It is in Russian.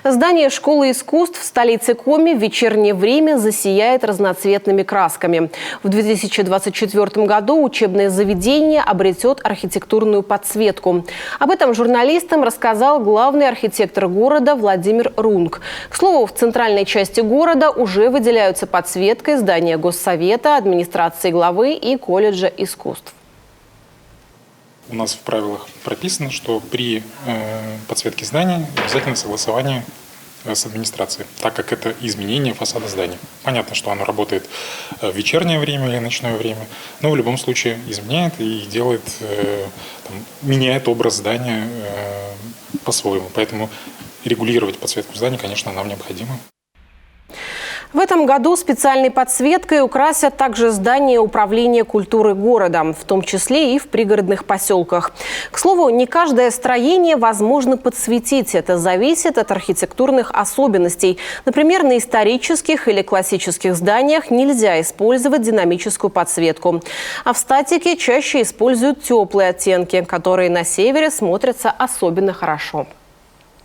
Здание школы искусств в столице Коми в вечернее время засияет разноцветными красками. В 2024 году учебное заведение обретет архитектурную подсветку. Об этом журналистам рассказал главный архитектор города Владимир Рунг. К слову, в центральной части города уже выделяются подсветкой здания Госсовета, администрации главы и колледжа искусств. У нас в правилах прописано, что при подсветке здания обязательно согласование с администрацией, так как это изменение фасада здания. Понятно, что оно работает в вечернее время или ночное время, но в любом случае изменяет и делает, меняет образ здания по-своему. Поэтому регулировать подсветку здания, конечно, нам необходимо. В этом году специальной подсветкой украсят также здание управления культуры города, в том числе и в пригородных поселках. К слову, не каждое строение возможно подсветить. Это зависит от архитектурных особенностей. Например, на исторических или классических зданиях нельзя использовать динамическую подсветку. А в статике чаще используют теплые оттенки, которые на севере смотрятся особенно хорошо.